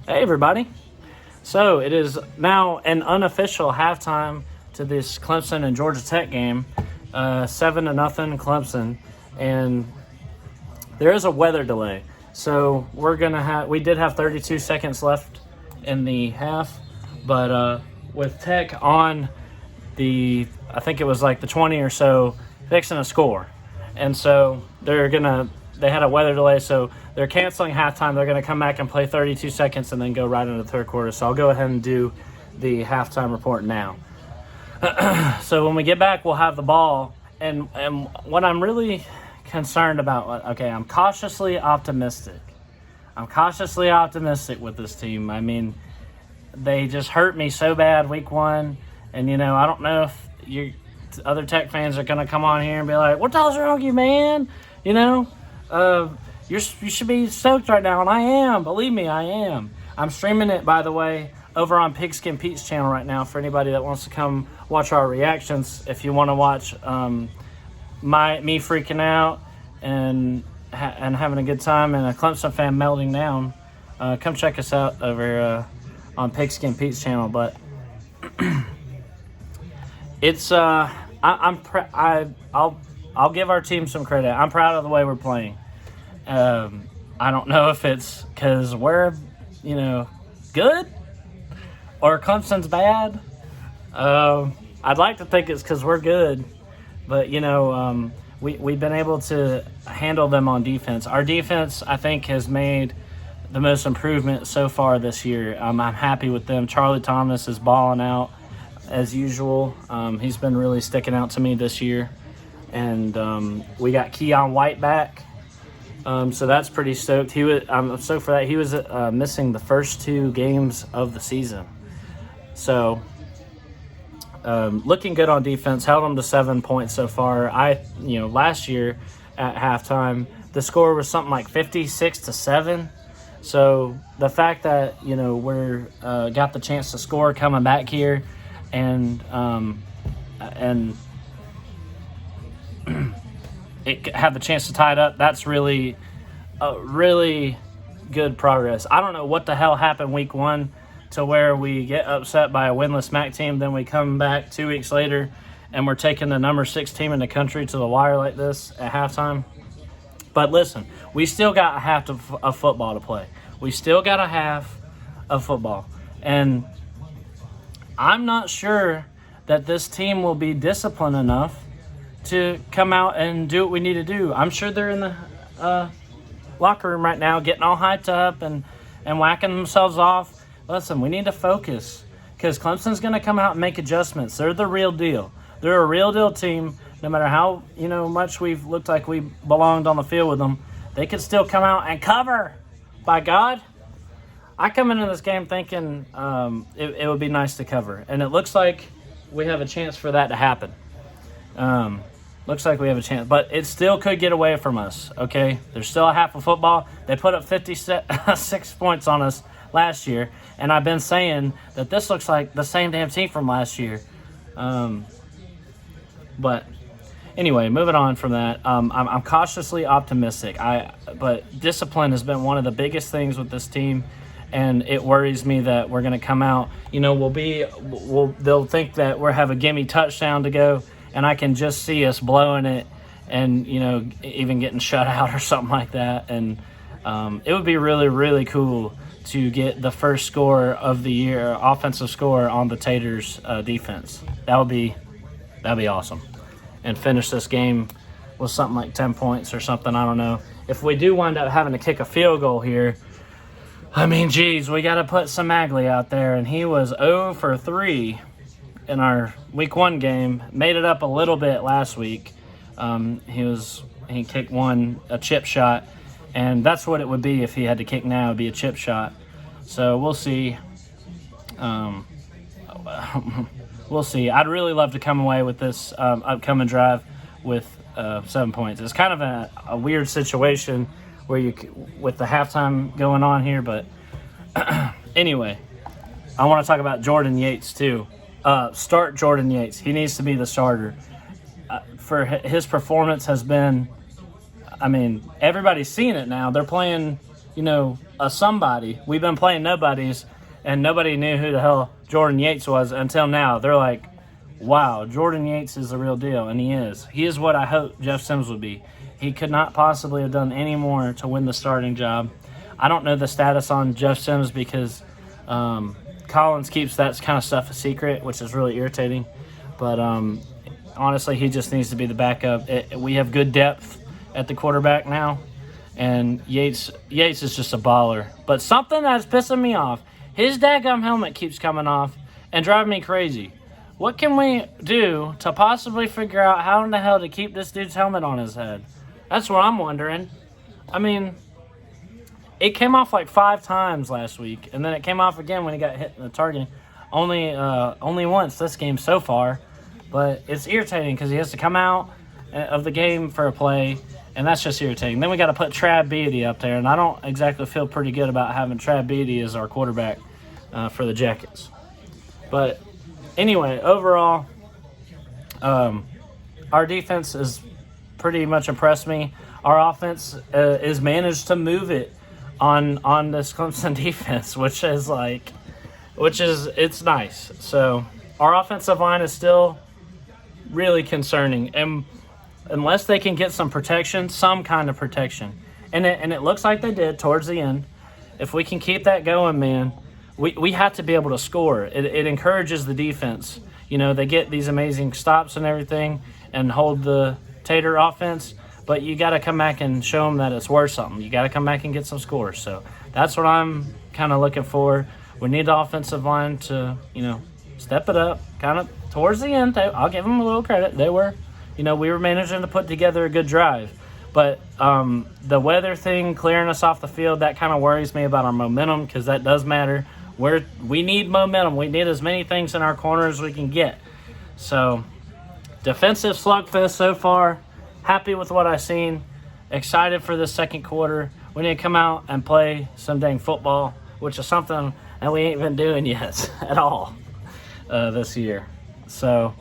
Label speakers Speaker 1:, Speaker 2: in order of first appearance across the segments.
Speaker 1: Hey, everybody. So it is now an unofficial halftime to this Clemson and Georgia Tech game, 7-0 Clemson, and there is a weather delay. So we did have 32 seconds left in the half, but with Tech on I think it was like the 20 or so, fixing a score, and so they had a weather delay, so they're canceling halftime. They're going to come back and play 32 seconds and then go right into the third quarter. So I'll go ahead and do the halftime report now. So when we get back, we'll have the ball. And what I'm really concerned about, I'm cautiously optimistic. I'm cautiously optimistic with this team. I mean, they just hurt me so bad week one. And, I don't know if other Tech fans are going to come on here and be like, what the hell's wrong with you, man? You should be stoked right now, and I am. Believe me, I am. I'm streaming it, by the way, over on Pigskin Pete's channel right now for anybody that wants to come watch our reactions. If you want to watch me freaking out and having a good time and a Clemson fan melting down, come check us out over on Pigskin Pete's channel. But it's I'll give our team some credit. I'm proud of the way we're playing. I don't know if it's because we're, good or Clemson's bad. I'd like to think it's because we're good, but, we've been able to handle them on defense. Our defense, I think, has made the most improvement so far this year. I'm happy with them. Charlie Thomas is balling out as usual. He's been really sticking out to me this year. And we got Keon White back, so that's pretty stoked. I'm stoked for that. He was missing the first 2 games of the season, so looking good on defense. Held them to 7 points so far. Last year at halftime the score was something like 56-7. So the fact that we're got the chance to score coming back here, and it had the chance to tie it up. That's really good progress. I don't know what the hell happened week one to where we get upset by a winless MAC team. Then we come back 2 weeks later and we're taking the number 6 team in the country to the wire like this at halftime. But listen, we still got a half of football to play. We still got a half of football. And I'm not sure that this team will be disciplined enough to come out and do what we need to do. I'm sure they're in the locker room right now getting all hyped up and whacking themselves off. Listen, we need to focus because Clemson's going to come out and make adjustments. They're the real deal. They're a real deal team. No matter how much we've looked like we belonged on the field with them, they could still come out and cover. By God, I come into this game thinking it would be nice to cover, and it looks like we have a chance for that to happen. Looks like we have a chance, but it still could get away from us, okay? There's still a half of football. They put up 56 points on us last year, and I've been saying that this looks like the same damn team from last year. But anyway, moving on from that, I'm cautiously optimistic. But discipline has been one of the biggest things with this team, and it worries me that we're going to come out. They'll think that we have a gimme touchdown to go, and I can just see us blowing it and, even getting shut out or something like that. And it would be really, really cool to get the first score of the year, offensive score on the Taters defense. That would be awesome. And finish this game with something like 10 points or something. I don't know. If we do wind up having to kick a field goal here, we got to put Samagli out there. And he was 0 for 3 in our week 1 game. Made it up a little bit last week. He kicked a chip shot. And that's what it would be if he had to kick now. It would be a chip shot. So we'll see. We'll see. I'd really love to come away with this upcoming drive with 7 points. It's kind of a weird situation where with the halftime going on here, but anyway, I want to talk about Jordan Yates too. Start Jordan Yates. He needs to be the starter. For his performance has been, everybody's seeing it now. They're playing a somebody. We've been playing nobodies, and nobody knew who the hell Jordan Yates was until now. They're like, wow, Jordan Yates is the real deal, and he is. He is what I hoped Jeff Sims would be. He could not possibly have done any more to win the starting job. I don't know the status on Jeff Sims because Collins keeps that kind of stuff a secret, which is really irritating. But honestly, he just needs to be the backup. We have good depth at the quarterback now, and Yates is just a baller. But something that's pissing me off, his daggum helmet keeps coming off and driving me crazy. What can we do to possibly figure out how in the hell to keep this dude's helmet on his head? That's what I'm wondering. I mean, it came off like 5 times last week, and then it came off again when he got hit in the target. Only once this game so far, but it's irritating because he has to come out of the game for a play, and that's just irritating. Then we got to put Trav Beatty up there, and I don't exactly feel pretty good about having Trav Beatty as our quarterback for the Jackets. But anyway, overall, our defense has pretty much impressed me. Our offense is managed to move it on this Clemson defense, which is it's nice. So our offensive line is still really concerning, and unless they can get some protection, some kind of protection, and it looks like they did towards the end. If we can keep that going, man, we have to be able to score. It encourages the defense. They get these amazing stops and everything and hold the Tater offense, but you got to come back and show them that it's worth something. You got to come back and get some scores. So that's what I'm kind of looking for. We need the offensive line to, step it up kind of towards the end. I'll give them a little credit. They were, we were managing to put together a good drive. But the weather thing, clearing us off the field, that kind of worries me about our momentum because that does matter. We need momentum. We need as many things in our corner as we can get. So defensive slugfest so far. Happy with what I've seen. Excited for the second quarter. We need to come out and play some dang football, which is something that we ain't been doing yet at all this year. So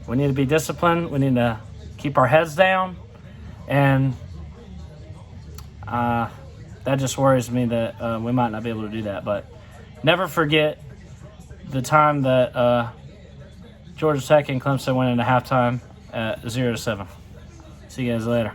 Speaker 1: we need to be disciplined. We need to keep our heads down. And that just worries me that we might not be able to do that. But never forget the time that Georgia Tech and Clemson went into halftime at 0-7. See you guys later.